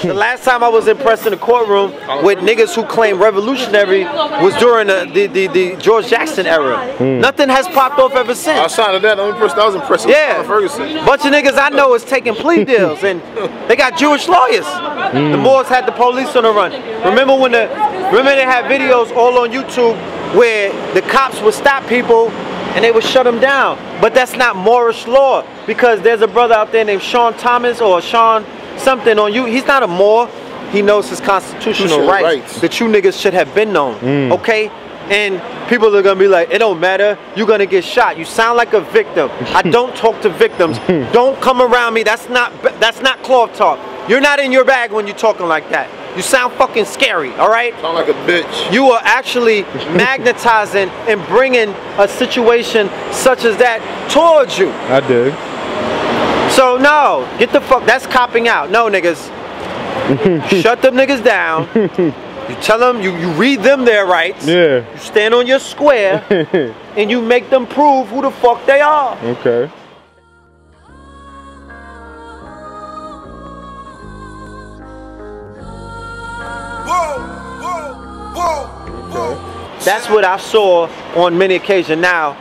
The last time I was impressed in the courtroom with niggas who claim revolutionary was during the George Jackson era. Nothing has popped off ever since. Outside of that, the only person I was impressed with was Ferguson. Bunch of niggas I know is taking plea deals, and they got Jewish lawyers. The Moors had the police on the run. Remember they had videos all on YouTube where the cops would stop people and they would shut them down. But that's not Moorish law, because there's a brother out there named Sean Thomas or Sean something on you. He's not a Moor. He knows his constitutional rights that you niggas should have been known. Okay? And people are gonna be like, it don't matter, you're gonna get shot. You sound like a victim. I don't talk to victims. Don't come around me. That's not cloth talk. You're not in your bag when you're talking like that. You sound fucking scary, all right? Sound like a bitch. You are actually magnetizing and bringing a situation such as that towards you. I did. So no, get the fuck, that's copping out. No, niggas. Shut them niggas down. You tell them, you read them their rights. Yeah. You stand on your square and you make them prove who the fuck they are. Okay. That's what I saw on many occasions. Now,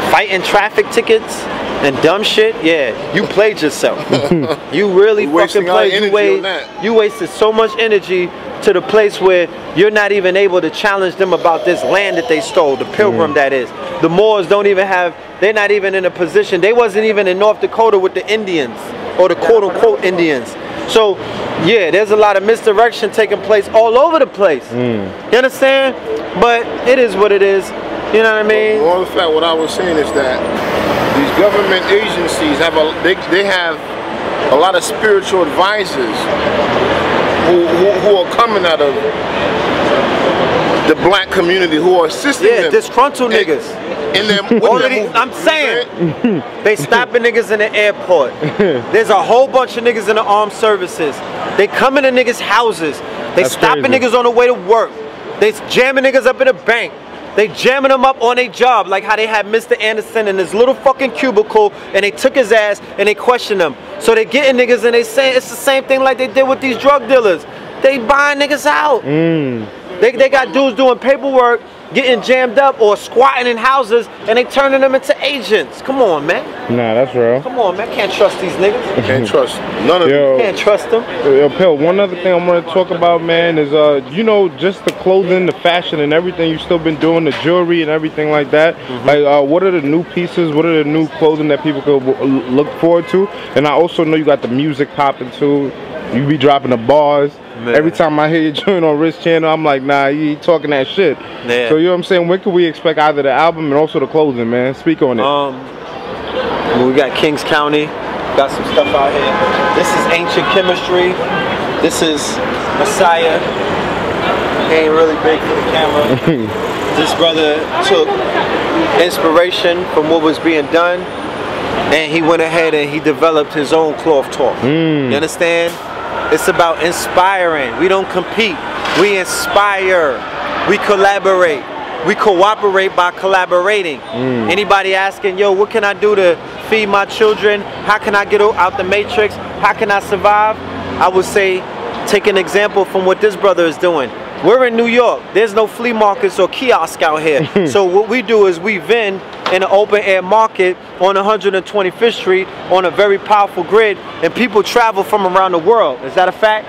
fighting traffic tickets and dumb shit, yeah, you played yourself. You really fucking played. You wasted so much energy to the place where you're not even able to challenge them about this land that they stole, the pilgrim that is. The Moors don't even have, they're not even in a position, they wasn't even in North Dakota with the Indians, or the quote-unquote Indians. So, yeah, there's a lot of misdirection taking place all over the place. You understand? But it is what it is. You know what I mean? Well, in fact, what I was saying is that these government agencies have they have a lot of spiritual advisors who are coming out of the black community, who are assisting them. Disgruntled niggas. I'm saying, they stopping niggas in the airport. There's a whole bunch of niggas in the armed services. They come into niggas' houses. They stopping niggas on the way to work. They jamming niggas up in a bank. They jamming them up on a job, like how they had Mr. Anderson in his little fucking cubicle, and they took his ass and they questioned him. So they getting niggas and they saying it's the same thing like they did with these drug dealers. They buying niggas out. They got dudes doing paperwork, getting jammed up or squatting in houses, and they turning them into agents. Come on, man. Nah, that's real. Come on, man. Can't trust these niggas. Can't trust none of them. Can't trust them. Yo, Pill, one other thing I want to talk about, man, is you know, just the clothing, the fashion, and everything you've still been doing, the jewelry and everything like that. Like, what are the new pieces? What are the new clothing that people could look forward to? And I also know you got the music popping too. You be dropping the bars. Man. Every time I hear you join on Rich Channel, I'm like, nah, you ain't talking that shit. Yeah. So you know what I'm saying? When can we expect either the album and also the clothing, man? Speak on it. We got Kings County, got some stuff out here. This is Ancient Chemistry. This is Messiah. He ain't really big for the camera. This brother took inspiration from what was being done, and he went ahead and he developed his own cloth talk. You understand? It's about inspiring. We don't compete. We inspire. We collaborate. We cooperate by collaborating. Anybody asking, yo, what can I do to feed my children? How can I get out the matrix? How can I survive? I would say, take an example from what this brother is doing. We're in New York. There's no flea markets or kiosk out here. So what we do is we vend in an open air market on 125th Street on a very powerful grid, and people travel from around the world. Is that a fact?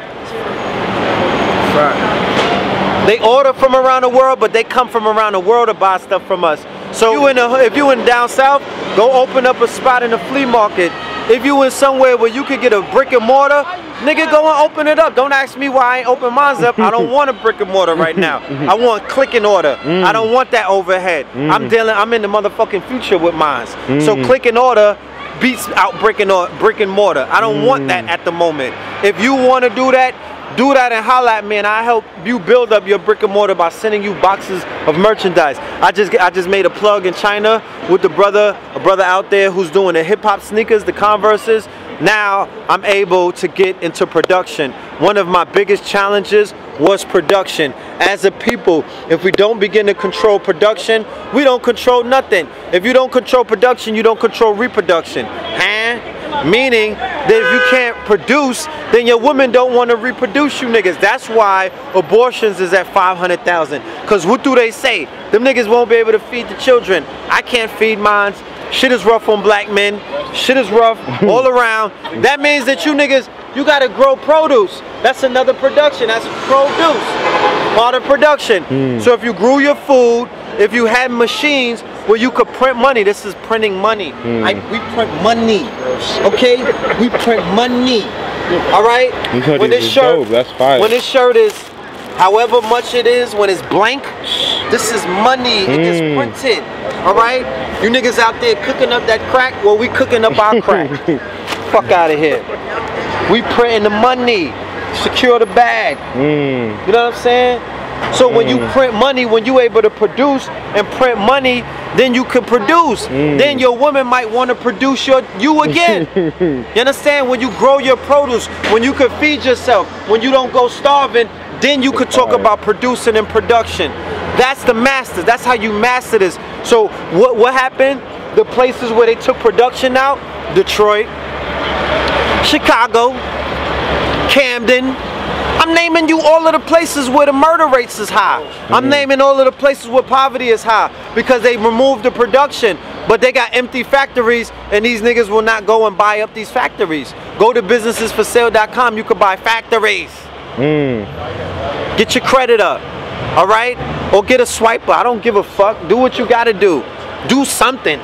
Right. They order from around the world, but they come from around the world to buy stuff from us. So if you in down south, go open up a spot in the flea market. If you in somewhere where you could get a brick and mortar, nigga, go and open it up. Don't ask me why I ain't open mine up. I don't want a brick and mortar right now. I want click and order. I don't want that overhead. I'm in the motherfucking future with mine. So click and order beats out brick and mortar. I don't want that at the moment. If you want to do that and holla at me, and I help you build up your brick and mortar by sending you boxes of merchandise. I just made a plug in China with a brother out there who's doing the hip hop sneakers, the Converses. Now I'm able to get into production. One of my biggest challenges was production. As a people, if we don't begin to control production, we don't control nothing. If you don't control production, you don't control reproduction. Meaning that if you can't produce, then your women don't want to reproduce you niggas. That's why abortions is at 500,000. Because what do they say? Them niggas won't be able to feed the children. I can't feed mine. Shit is rough on black men. Shit is rough all around. That means that you niggas, you gotta grow produce. That's another production. That's produce. Part of production. So if you grew your food, if you had machines where you could print money, this is printing money. We print money. Okay? We print money. Alright? When this shirt, that's fine. when this shirt is however much it is, when it's blank, this is money. It is printed. Alright? You niggas out there cooking up that crack, well, we cooking up our crack. Fuck out of here. We printing the money. Secure the bag. You know what I'm saying? So when you print money, when you able to produce and print money, then you can produce. Then your woman might want to produce you again. You understand? When you grow your produce, when you can feed yourself, when you don't go starving, then you could talk about producing and production. That's the masters. That's how you master this. So what happened? The places where they took production out: Detroit, Chicago, Camden. I'm naming you all of the places where the murder rates is high. I'm naming all of the places where poverty is high because they removed the production, but they got empty factories, and these niggas will not go and buy up these factories. Go to businessesforsale.com. You can buy factories. Get your credit up, all right? Or get a swiper. I don't give a fuck. Do what you gotta do. Do something.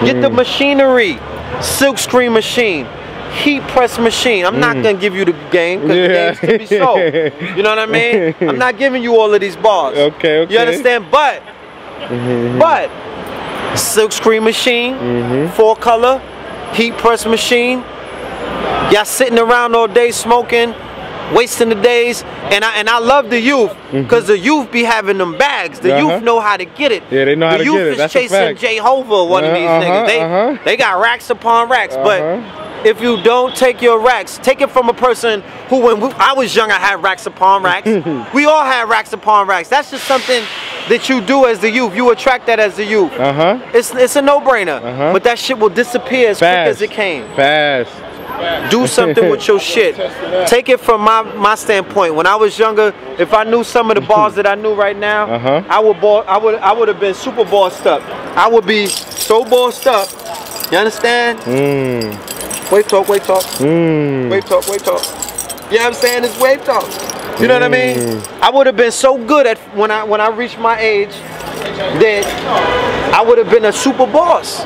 Get the machinery. Silk screen machine. Heat press machine. I'm not gonna give you the game because the game's to be sold. You know what I mean? I'm not giving you all of these bars. Okay. You understand? But silk screen machine, 4-color, heat press machine. Y'all sitting around all day smoking, wasting the days, and I love the youth because the youth be having them bags. The youth know how to get it. Yeah, they know how to get it. The youth is chasing Jehovah, one of these niggas. They got racks upon racks, but if you don't take your racks, take it from a person who, when I was young, I had racks upon racks. We all had racks upon racks. That's just something that you do as the youth. You attract that as the youth. It's a no-brainer. But that shit will disappear as quick as it came. Do something with your shit. Take it from my standpoint. When I was younger, if I knew some of the bars that I knew right now, I would have been super bossed up. I would be so bossed up. You understand? Wave talk, wave talk. Wave talk, wave talk. You know what I'm saying? It's wave talk. You know what I mean? I would have been so good at when I reached my age that I would have been a super boss.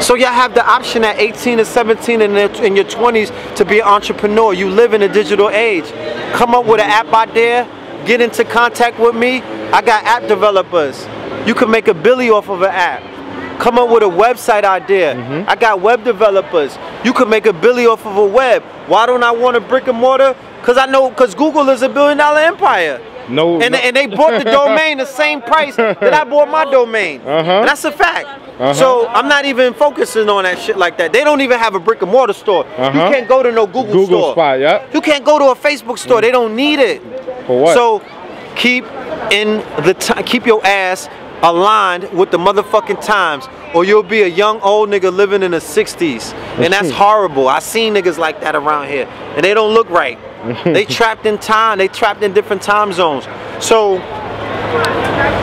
So y'all have the option at 18 or 17 and in your 20s to be an entrepreneur. You live in a digital age. Come up with an app idea. Get into contact with me. I got app developers. You can make $1 billion off of an app. Come up with a website idea. I got web developers. You can make $1 billion off of a web. Why don't I want a brick and mortar? Because Google is $1 billion empire. And they bought the domain the same price that I bought my domain. And that's a fact. So I'm not even focusing on that shit like that. They don't even have a brick and mortar store. You can't go to no Google store. Spot, You can't go to a Facebook store. They don't need it. For what? So keep your ass aligned with the motherfucking times, or you'll be a young old nigga living in the 60s, and that's horrible. I seen niggas like that around here, and they don't look right. They trapped in time. They trapped in different time zones. So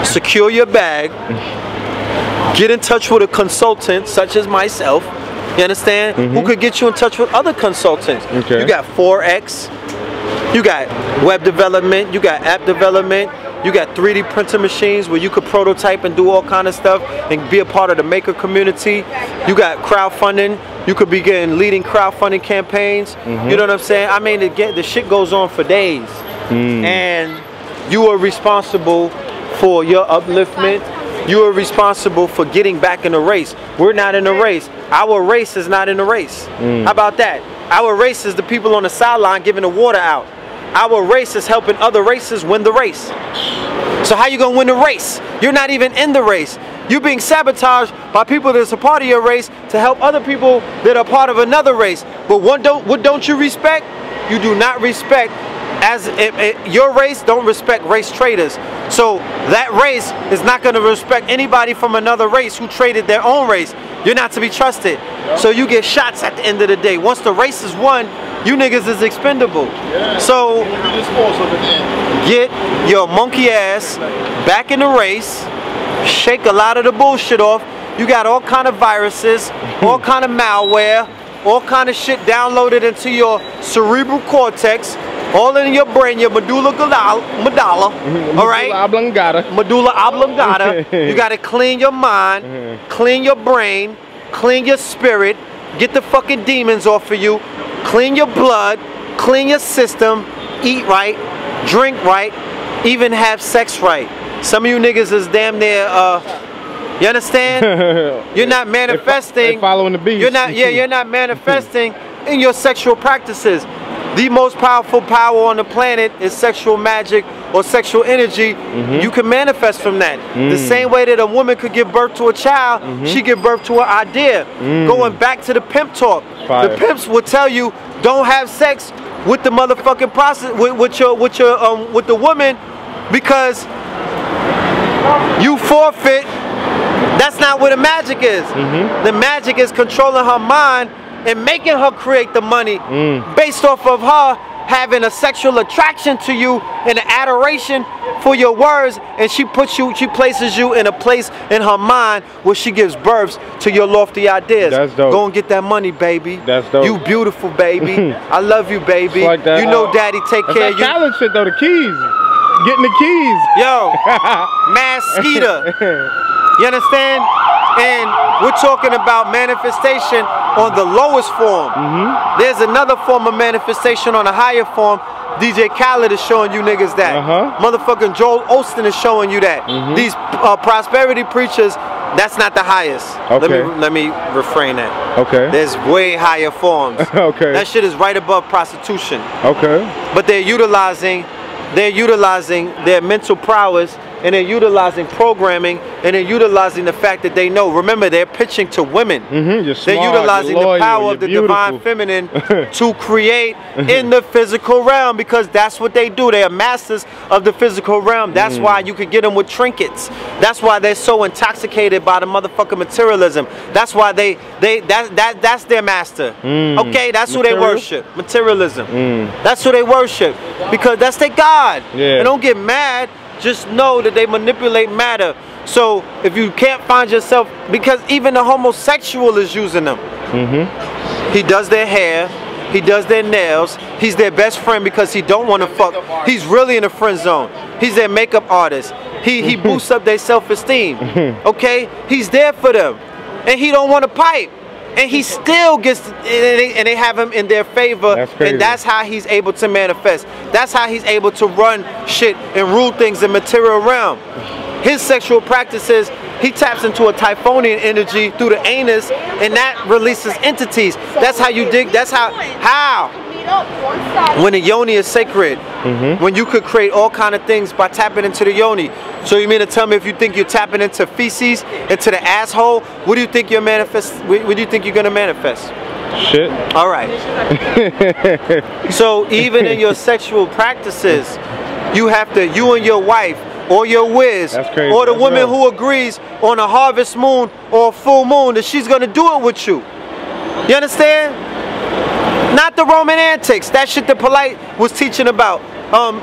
secure your bag. Get in touch with a consultant such as myself. You understand? Who could get you in touch with other consultants? You got Forex. You got web development. You got app development. You got 3D printer machines where you could prototype and do all kind of stuff and be a part of the maker community. You got crowdfunding. You could be leading crowdfunding campaigns. You know what I'm saying? I mean, the shit goes on for days. And you are responsible for your upliftment. You are responsible for getting back in the race. We're not in the race. Our race is not in the race. How about that? Our race is the people on the sideline giving the water out. Our race is helping other races win the race. So how you gonna win the race? You're not even in the race. You're being sabotaged by people that's a part of your race to help other people that are part of another race. But what don't you respect? You do not respect, your race don't respect race traders. So that race is not gonna respect anybody from another race who traded their own race. You're not to be trusted. So you get shots at the end of the day. Once the race is won, you niggas is expendable. Yeah. So get your monkey ass back in the race, shake a lot of the bullshit off. You got all kind of viruses, all kind of malware, all kind of shit downloaded into your cerebral cortex, all in your brain, your medulla oblongata. All right? Medulla oblongata. You got to clean your mind, clean your brain, clean your spirit, get the fucking demons off of you, clean your blood, clean your system, eat right, drink right, even have sex right. Some of you niggas is damn near, you understand? You're not manifesting. Following the beast. You're not manifesting in your sexual practices. The most powerful power on the planet is sexual magic or sexual energy. You can manifest from that. The same way that a woman could give birth to a child, she give birth to an idea. Going back to the pimp talk, the pimps will tell you don't have sex with the motherfucking process with the woman because you forfeit. That's not where the magic is. The magic is controlling her mind and making her create the money based off of her having a sexual attraction to you and an adoration for your words, and she places you in a place in her mind where she gives birth to your lofty ideas. That's dope. Go and get that money, baby. That's dope. You beautiful, baby. I love you, baby. Like that. You know daddy take care of you. Talent shit though, the keys. Getting the keys. Yo, Mass Skeeter. You understand? And we're talking about manifestation on the lowest form. There's another form of manifestation on a higher form. DJ Khaled is showing you niggas that. Motherfucking Joel Osteen is showing you that. These prosperity preachers, that's not the highest. Okay. Let me refrain that. Okay. There's way higher forms. Okay. That shit is right above prostitution. Okay. But they're utilizing their mental prowess, and they're utilizing programming, and they're utilizing the fact that they know. Remember, they're pitching to women. You're smart, they're utilizing you're loyal, the power of the divine feminine to create in the physical realm, because that's what they do. They are masters of the physical realm. That's why you could get them with trinkets. That's why they're so intoxicated by the motherfucking materialism. That's why that's their master. Okay, that's who they worship. Materialism. That's who they worship, because that's their God. And don't get mad. Just know that they manipulate matter. So if you can't find yourself, because even the homosexual is using them. He does their hair, he does their nails, he's their best friend because he don't want to fuck. He's really in a friend zone. He's their makeup artist. He boosts up their self-esteem. Okay? He's there for them. And he don't want to pipe. And he still gets, and they have him in their favor. That's crazy. And that's how he's able to manifest. That's how he's able to run shit and rule things in material realm. His sexual practices, he taps into a Typhonian energy through the anus, and that releases entities. That's how you dig. That's how. When the yoni is sacred, when you could create all kind of things by tapping into the yoni. So you mean to tell me if you think you're tapping into feces, into the asshole, what do you think you're what do you think you're gonna manifest? Shit. All right. So even in your sexual practices, you have to, you and your wife, or your whiz, or the woman who agrees on a harvest moon or a full moon that she's gonna do it with you. You understand? Not the Roman antics. That shit that Polite was teaching about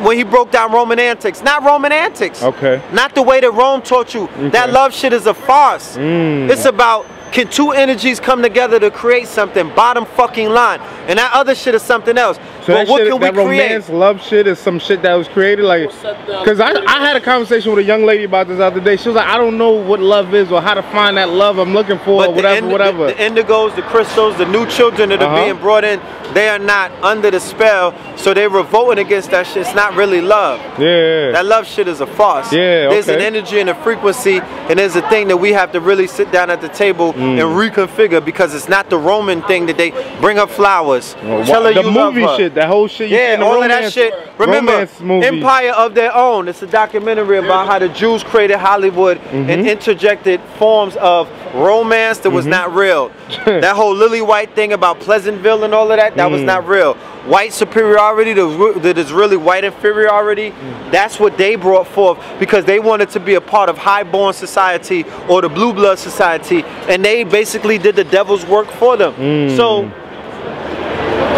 when he broke down Roman antics. Not Roman antics. Okay. Not the way that Rome taught you. Okay. That love shit is a farce. It's about, can two energies come together to create something? Bottom fucking line. And that other shit is something else. So but what can we create? Romance, love shit is some shit that was created, like, because I had a conversation with a young lady about this the other day. She was like, I don't know what love is or how to find that love I'm looking for, or whatever. The indigos, the crystals, the new children that are being brought in, they are not under the spell, so they're revolting against that shit. It's not really love. Yeah. That love shit is a farce. Yeah. There's an energy and a frequency, and there's a thing that we have to really sit down at the table and reconfigure, because it's not the Roman thing that they bring up flowers. flowers. Tell her the you movie love her. shit, that whole shit. You see in the all romance, of that shit. Remember, Empire of Their Own. It's a documentary about how the Jews created Hollywood and interjected forms of romance that was not real. That whole lily white thing about Pleasantville and all of that, that was not real. White superiority that is really white inferiority, that's what they brought forth because they wanted to be a part of highborn society or the blue blood society, and they basically did the devil's work for them. So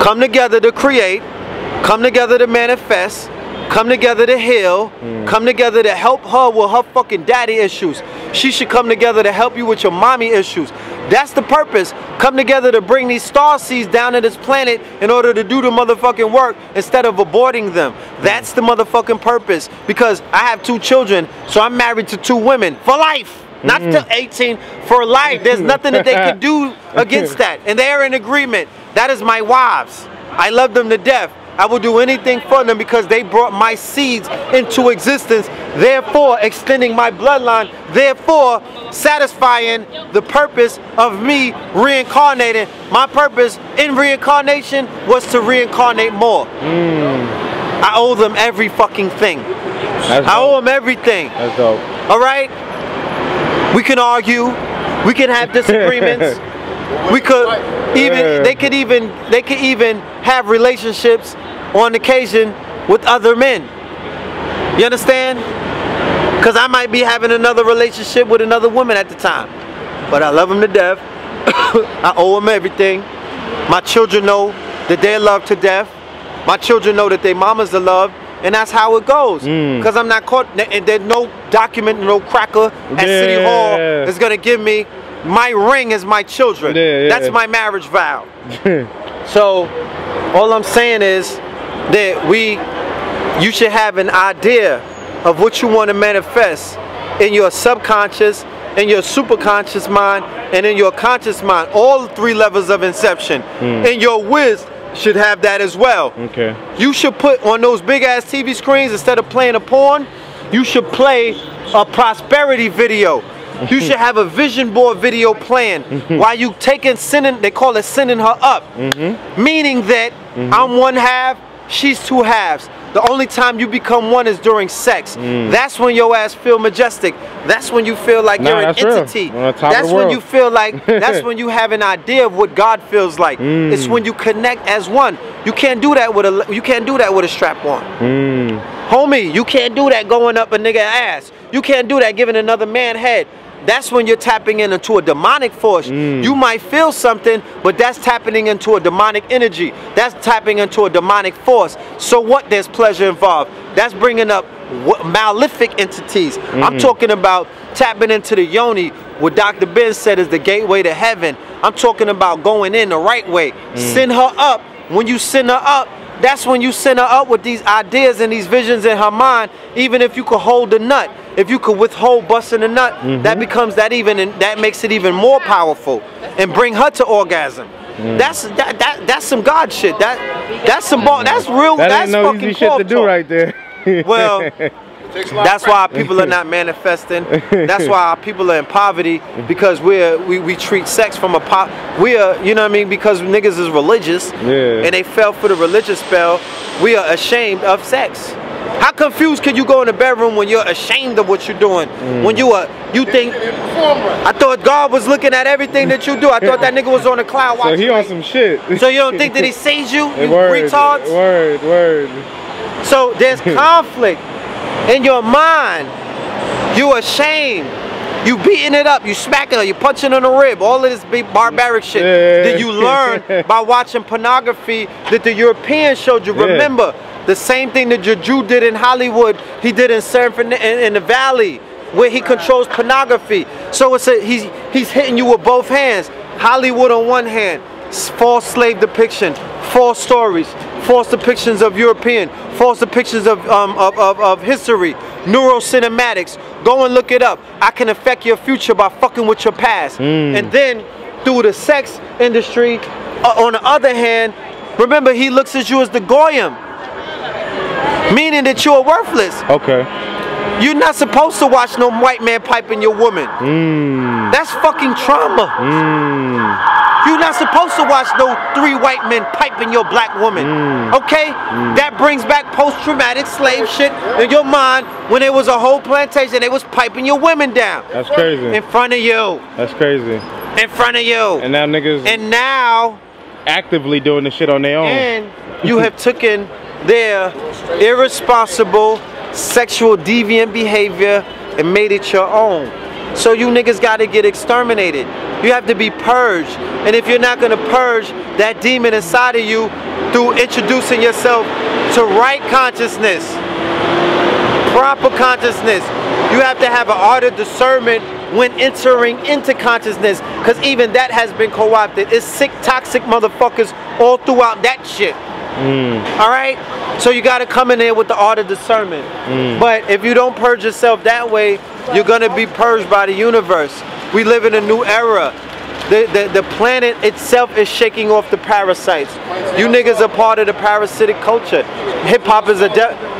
come together to create, come together to manifest, come together to heal, come together to help her with her fucking daddy issues. She should come together to help you with your mommy issues. That's the purpose. Come together to bring these star seeds down to this planet in order to do the motherfucking work instead of aborting them. That's the motherfucking purpose. Because I have 2 children, so I'm married to 2 women for life. Not till 18, for life. There's nothing that they can do against that. And they're in agreement. That is my wives. I love them to death. I will do anything for them because they brought my seeds into existence, therefore extending my bloodline, therefore satisfying the purpose of me reincarnating. My purpose in reincarnation was to reincarnate more. I owe them every fucking thing. I owe them everything. That's dope. All right? We can argue. We can have disagreements. We could even, they could even have relationships on occasion with other men. You understand? Because I might be having another relationship with another woman at the time. But I love them to death. I owe them everything. My children know that they're loved to death. My children know that their mamas are loved. And that's how it goes. Because I'm not caught, and there's no document, no cracker at City Hall is going to give me my ring as my children. That's my marriage vow. So all I'm saying is that you should have an idea of what you want to manifest in your subconscious, in your superconscious mind, and in your conscious mind. All 3 levels of inception. And your whiz should have that as well. Okay. You should put on those big ass TV screens, instead of playing a porn, you should play a prosperity video. You should have a vision board video playing while you sending, they call it sending her up. Meaning that I'm 1 half, she's 2 halves. The only time you become one is during sex. That's when your ass feel majestic. That's when you feel like you're an entity. That's when you feel like, that's when you have an idea of what God feels like. It's when you connect as one. You can't do that with a strap on. Homie, you can't do that going up a nigga ass. You can't do that giving another man head. That's when you're tapping into a demonic force. You might feel something, but that's tapping into a demonic energy. That's tapping into a demonic force. So what? There's pleasure involved. That's bringing up malefic entities. I'm talking about tapping into the yoni, what Dr. Ben said is the gateway to heaven. I'm talking about going in the right way. Send her up. When you send her up, that's when you send her up with these ideas and these visions in her mind. Even if you could hold the nut, if you could withhold busting the nut, that becomes that makes it even more powerful and bring her to orgasm. That's some God shit. That's real. That's no fucking easy shit to do right there. Well, that's why people are not manifesting. That's why our people are in poverty, because we treat sex from you know what I mean, because niggas is religious and they fell for the religious spell. We are ashamed of sex. How confused can you go in the bedroom when you're ashamed of what you're doing? When you think, I thought God was looking at everything that you do. I thought that nigga was on the cloud watching. So he on some shit. So you don't think that he sees you? You word, retards? Word. So there's conflict in your mind. You ashamed. You beating it up. You smacking her. You punching on the rib. All of this big barbaric shit that you learn by watching pornography that the Europeans showed you. Remember, the same thing that your Jew did in Hollywood, he did in the Valley, where he controls pornography. So he's hitting you with both hands. Hollywood on one hand, false slave depiction, false stories, false depictions of European, false depictions of history, neurocinematics. Go and look it up. I can affect your future by fucking with your past. And then through the sex industry, on the other hand, remember, he looks at you as the goyim, meaning that you are worthless. Okay. You're not supposed to watch no white man piping your woman. That's fucking trauma. You're not supposed to watch no 3 white men piping your black woman. Okay? That brings back post-traumatic slave shit in your mind when it was a whole plantation. They was piping your women down. That's crazy. In front of you. That's crazy. In front of you. And now niggas. And now. Actively doing this shit on their own. And you have taken their irresponsible, sexual deviant behavior and made it your own. So you niggas gotta get exterminated. You have to be purged. And if you're not gonna purge that demon inside of you through introducing yourself to right consciousness, proper consciousness, you have to have an art of discernment when entering into consciousness, because even that has been co-opted. It's sick, toxic motherfuckers all throughout that shit. Alright? So you gotta come in there with the art of discernment. But if you don't purge yourself that way, you're gonna be purged by the universe. We live in a new era. The planet itself is shaking off the parasites. You niggas are part of the parasitic culture. Hip-hop is a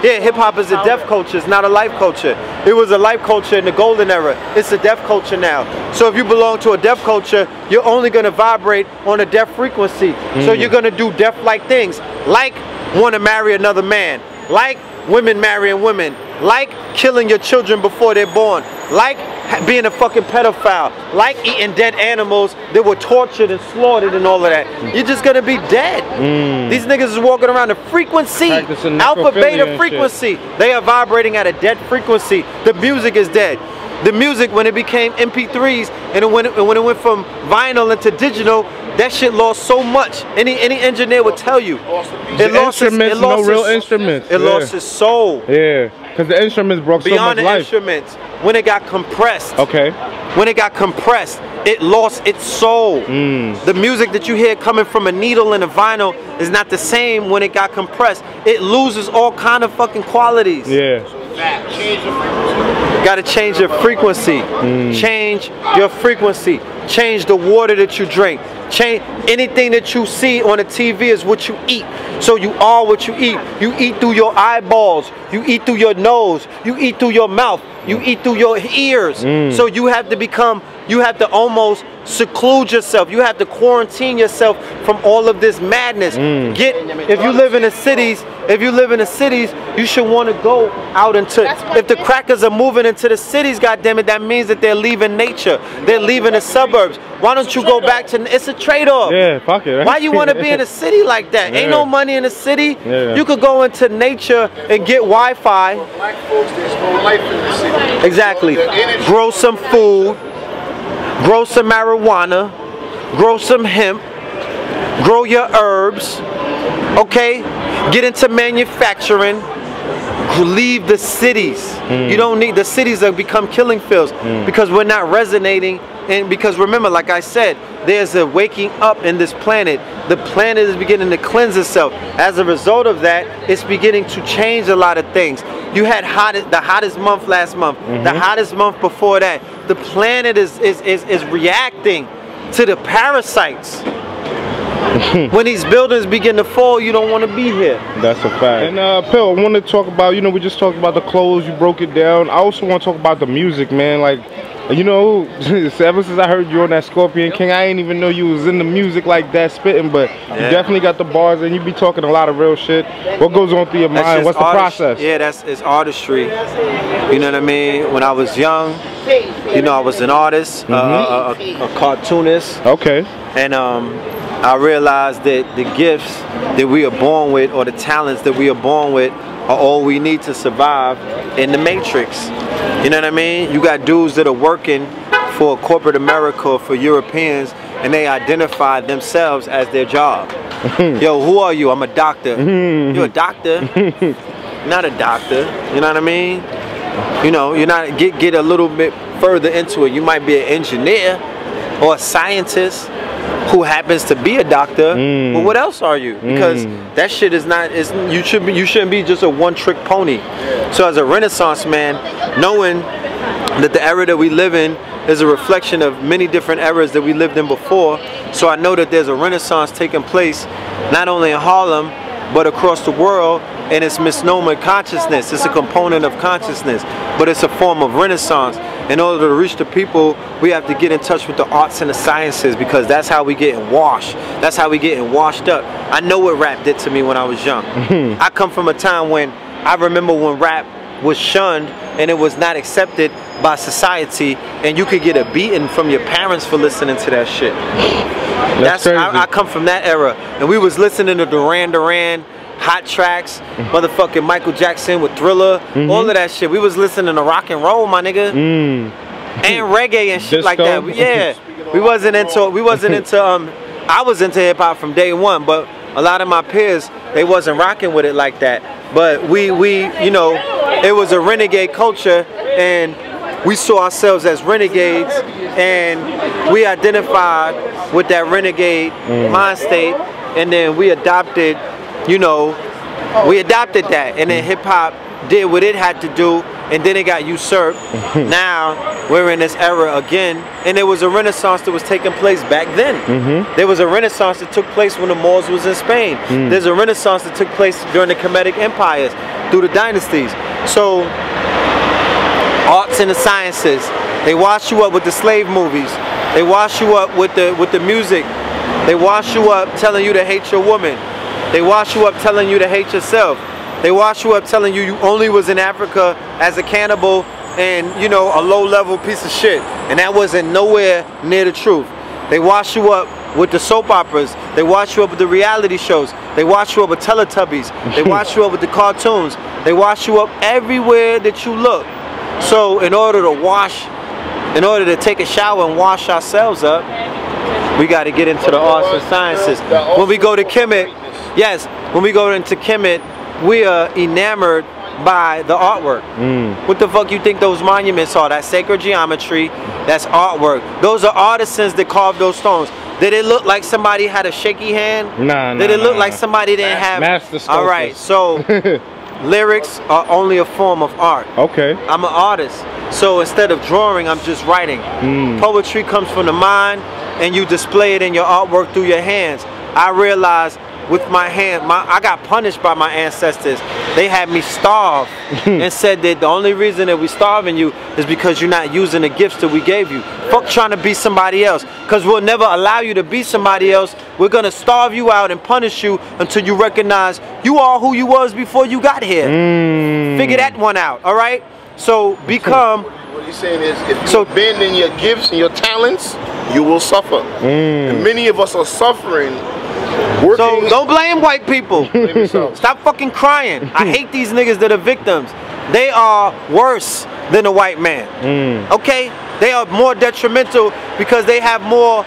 hip-hop is a deaf culture. It's not a life culture. It was a life culture in the golden era. It's a deaf culture now. So if you belong to a deaf culture, you're only gonna vibrate on a deaf frequency. So you're gonna do deaf-like things, like want to marry another man, like women marrying women, like killing your children before they're born, like being a fucking pedophile, like eating dead animals that were tortured and slaughtered and all of that. You're just gonna be dead. These niggas is walking around a frequency, alpha beta frequency. They are vibrating at a dead frequency. The music is dead. The music, when it became MP3s and when it went from vinyl into digital, that shit lost so much. Any engineer would tell you. It lost its soul. Yeah, because the instruments broke so much life. Beyond the instruments, when it got compressed. Okay. When it got compressed, it lost its soul. The music that you hear coming from a needle and a vinyl is not the same when it got compressed. It loses all kind of fucking qualities. Yeah. Gotta change your frequency. Change your frequency. Change the water that you drink. Change anything that you see on the TV is what you eat. So you are what you eat. You eat through your eyeballs. You eat through your nose. You eat through your mouth. You eat through your ears. So you have to become, you have to almost seclude yourself. You have to quarantine yourself from all of this madness. If you live in the cities, you should want to go out into, if the crackers are moving into the cities, goddammit, that means that they're leaving nature. They're leaving the suburbs. Why don't you go back to, it's a trade-off. Yeah, fuck it. Right? Why you want to be in a city like that? Ain't no money in the city. You could go into nature and get Wi-Fi. Black folks, there's no life in the city. Exactly. Grow some food. Grow some marijuana. Grow some hemp. Grow your herbs. Okay? Get into manufacturing. Leave the cities. You don't need, the cities have become killing fields because we're not resonating. And because remember, like I said, there's a waking up in this planet. The planet is beginning to cleanse itself. As a result of that, it's beginning to change a lot of things. You had the hottest month last month, the hottest month before that. The planet is reacting to the parasites. When these buildings begin to fall, you don't want to be here. That's a fact. And Pill, I want to talk about, you know, we just talked about the clothes, you broke it down. I also want to talk about the music, man. Like, you know, ever since I heard you on that Scorpion King, I didn't even know you was in the music like that, spitting, but you definitely got the bars and you be talking a lot of real shit. What goes on through your mind? What's the process? Yeah, it's artistry. You know what I mean? When I was young, you know, I was an artist, a cartoonist. Okay. And I realized that the gifts that we are born with, or the talents that we are born with, are all we need to survive in the matrix. You know what I mean? You got dudes that are working for corporate America or for Europeans, and they identify themselves as their job. Yo, who are you? I'm a doctor. You're a doctor? Not a doctor. You know what I mean? You know, you're not, get a little bit further into it. You might be an engineer or a scientist who happens to be a doctor, but what else are you? Because that shit is not, you shouldn't be just a one-trick pony. So as a Renaissance man, knowing that the era that we live in is a reflection of many different eras that we lived in before, so I know that there's a Renaissance taking place not only in Harlem but across the world, and it's misnomer consciousness. It's a component of consciousness, but it's a form of Renaissance. in order to reach the people, we have to get in touch with the arts and the sciences, because that's how we getting washed. That's how we getting washed up. I know what rap did to me when I was young. I come from a time when I remember when rap was shunned and it was not accepted by society, and you could get a beating from your parents for listening to that shit. That's crazy. I come from that era, and we was listening to Duran Duran, Hot Tracks, motherfucking Michael Jackson with Thriller, all of that shit. We was listening to rock and roll, my nigga, and reggae and shit like that. Yeah, we wasn't into I was into hip hop from day one, but a lot of my peers, they wasn't rocking with it like that. But we you know, it was a renegade culture, and we saw ourselves as renegades, and we identified with that renegade mind state, and then we adopted, you know, we adopted that, and then hip hop did what it had to do, and then it got usurped. Now we're in this era again, and there was a renaissance that was taking place back then. There was a renaissance that took place when the Moors was in Spain. There's a renaissance that took place during the Kemetic empires, through the dynasties. So arts and the sciences, they wash you up with the slave movies. They wash you up with the music. They wash you up telling you to hate your woman. They wash you up telling you to hate yourself. They wash you up telling you you only was in Africa as a cannibal and, you know, a low-level piece of shit. And that wasn't nowhere near the truth. They wash you up with the soap operas. They wash you up with the reality shows. They wash you up with Teletubbies. They wash you up with the cartoons. They wash you up everywhere that you look. So in order to take a shower and wash ourselves up, we got to get into the arts and sciences. When we go to Kemet, yes, when we go into Kemet, we are enamored by the artwork. What the fuck you think those monuments are? That's sacred geometry, that's artwork. Those are artisans that carved those stones. Did it look like somebody had a shaky hand? Nah. Did it look like somebody didn't have... Master sculptors. All right, so lyrics are only a form of art. Okay. I'm an artist, so instead of drawing, I'm just writing. Poetry comes from the mind, and you display it in your artwork through your hands. I realized with my hand, I got punished by my ancestors. They had me starve and said that the only reason that we starving you is because you're not using the gifts that we gave you. Fuck trying to be somebody else, because we'll never allow you to be somebody else. We're gonna starve you out and punish you until you recognize you are who you was before you got here. Figure that one out, all right? So become... What he's saying is, if you abandon your gifts and your talents, you will suffer. And many of us are suffering. So don't blame white people. Stop fucking crying. I hate these niggas that are victims. They are worse than a white man. Okay? They are more detrimental because they have more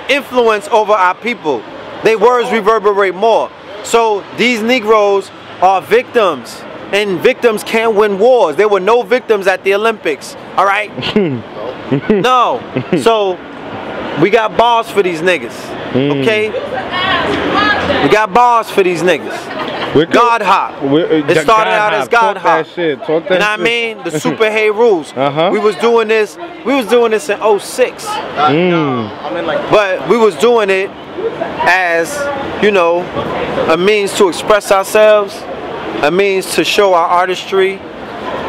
influence over our people. Their words reverberate more. So these Negroes are victims, and victims can't win wars. There were no victims at the Olympics. All right? No. So we got bars for these niggas. Okay? We got bars for these niggas. God hop. It started out as God hop. You know what I mean? The Super Hay rules. We was doing this in 06. But we was doing it as, you know, a means to express ourselves, a means to show our artistry.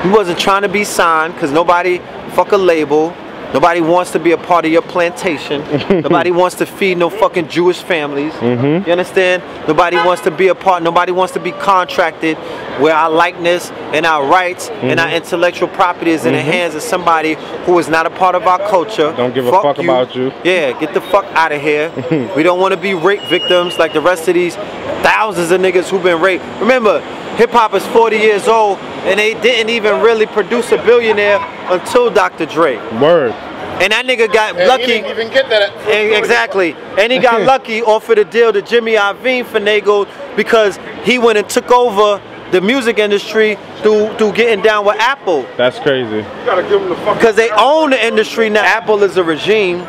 We wasn't trying to be signed, because nobody fuck a label. Nobody wants to be a part of your plantation. Nobody wants to feed no fucking Jewish families. You understand? Nobody wants to be a part. Nobody wants to be contracted where our likeness and our rights and our intellectual property is in the hands of somebody who is not a part of our culture. Don't give a fuck about you. Yeah, get the fuck out of here. We don't want to be rape victims like the rest of these thousands of niggas who've been raped. Remember, hip-hop is 40 years old, and they didn't even really produce a billionaire until Dr. Dre. Word. And that nigga got lucky. He didn't even get that. Exactly. And he got lucky, offered a deal to Jimmy Iovine finagled, because he went and took over the music industry through getting down with Apple. That's crazy. You gotta give them the fuck. Because they own the industry now. Apple is a regime,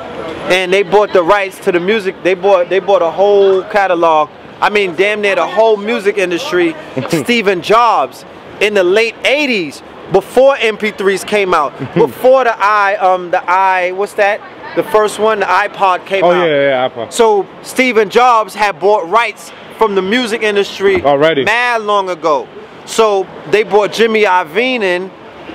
and they bought the rights to the music. They bought a whole catalog. I mean, damn near the whole music industry. Stephen Jobs in the late 80s, before MP3s came out, before the what's that? The first one, the iPod came out. Yeah, iPod. So Stephen Jobs had bought rights from the music industry already mad long ago. So they brought Jimmy Iovine in,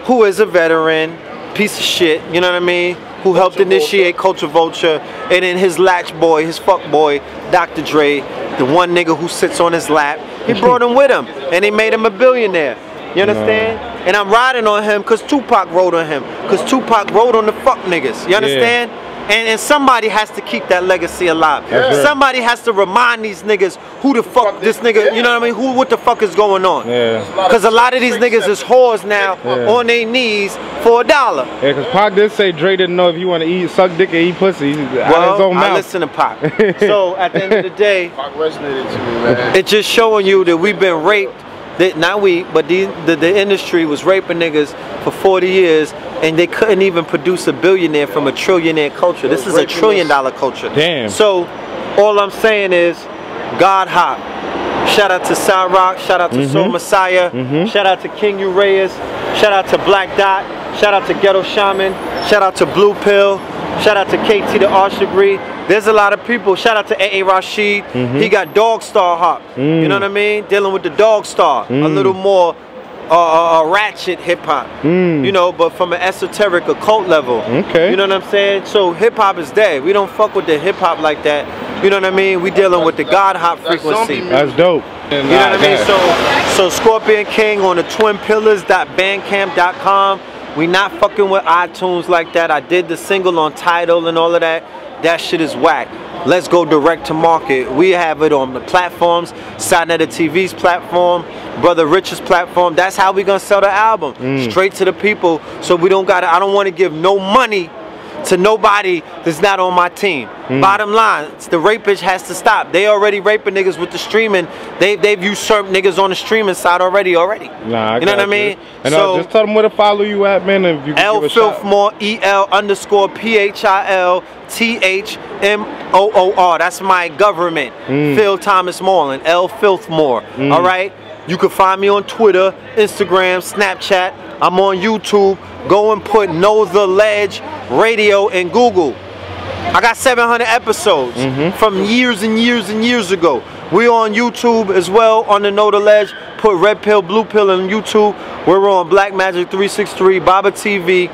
who is a veteran. piece of shit, you know what I mean, who helped initiate Culture Vulture, and then his latch boy, his fuck boy, Dr. Dre, the one nigga who sits on his lap, he brought him with him, and they made him a billionaire. You understand? And I'm riding on him because Tupac wrote on him, because Tupac wrote on the fuck niggas. You understand? And somebody has to keep that legacy alive. Somebody has to remind these niggas who the fuck this nigga, you know what I mean? What the fuck is going on? Because a lot of these niggas is whores now on their knees for $1. Yeah, because Pac did say Dre didn't know if you want to suck dick or eat pussy. Out of his own mouth. I listen to Pac. So at the end of the day, Pac resonated to me, man. It's just showing you that we've been raped. Not we, but the industry was raping niggas for 40 years, and they couldn't even produce a billionaire from a trillionaire culture. This is a $1 trillion culture. Damn. So all I'm saying is, God Hop. Shout out to Cyrock, shout out to Soul Messiah, shout out to King Urias, shout out to Black Dot, shout out to Ghetto Shaman, shout out to Blue Pill, shout out to KT the Arch Degree. There's a lot of people. Shout out to A.A. Rashid. He got Dog Star Hop. You know what I mean? Dealing with the Dog Star. A little more ratchet hip hop. You know, but from an esoteric occult level. You know what I'm saying? So hip hop is dead. We don't fuck with the hip hop like that. You know what I mean? We dealing with the God Hop frequency. That's dope. You know what I mean? So Scorpion King on the twinpillars.bandcamp.com. We not fucking with iTunes like that. I did the single on Tidal and all of that. That shit is whack. Let's go direct to market. We have it on the platforms, Sidnetter TV's platform, Brother Rich's platform. That's how we gonna sell the album. Straight to the people. So we don't gotta, I don't wanna give no money to nobody that's not on my team. Bottom line, the rapage has to stop. They already raping niggas with the streaming. They've usurped niggas on the streaming side already. Nah, you know what I mean? And so just tell them where to follow you at, man. If you L Filthmore, EL_PHILTHMOOR. That's my government. Phil Thomas Moreland, L Filthmore. All right. You can find me on Twitter, Instagram, Snapchat. I'm on YouTube. Go and put Know the Ledge Radio in Google. I got 700 episodes from years and years and years ago. We're on YouTube as well on the Know the Ledge. Put Red Pill, Blue Pill on YouTube. We're on Black Magic 363, Baba TV,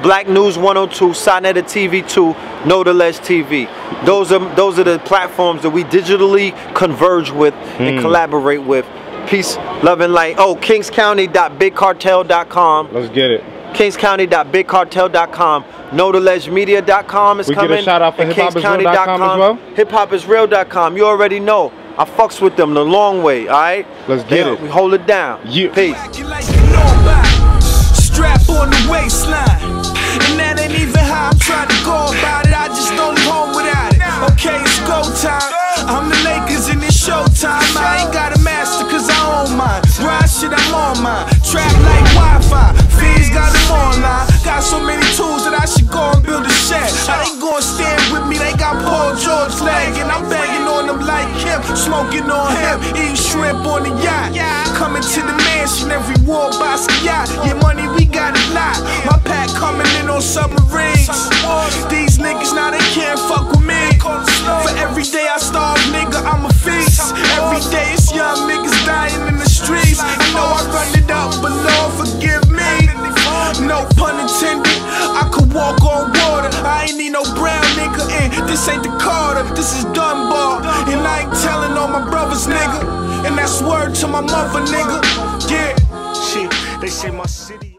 Black News 102, Sidnetter TV 2, Know the Ledge TV. Those are the platforms that we digitally converge with and collaborate with. Peace, love, and light. Oh, kingscounty.bigcartel.com. Let's get it. kingscounty.bigcartel.com. KnowTheLedgeMedia.com is coming. We get a shout out for hiphopisreal.com as well? Hiphopisreal.com. You already know. I fucks with them the long way, alright? Let's get it. We hold it down. Peace. Strap on the waistline. And that ain't even how I'm trying to go about it. I just don't leave home without it. Okay, it's go time. I'm the Lakers and it's showtime. I ain't got a master cause I own mine. Grind shit, I'm on mine. Trap like Wi-Fi. Fiends got them online. Got so many tools that I should go and build a shed. They gon' stand with me, they got Paul George leg. And I'm banging on them like him. Smoking on him, eating shrimp on the yacht. Coming to the mansion, every war by yacht. Yeah, money, we got a lot. My pack coming in on submarines. These niggas now they can't fuck with me. For every day I starve, nigga, I'm a feast. Every day it's young niggas dying in the streets. I know I run it up, but Lord forgive me. No pun intended. I could walk on water. I ain't need no brown nigga. And this ain't the Carter, this is Dunbar. And I ain't telling all my brothers, nigga. And that's word to my mother, nigga. Yeah, shit, they say my city.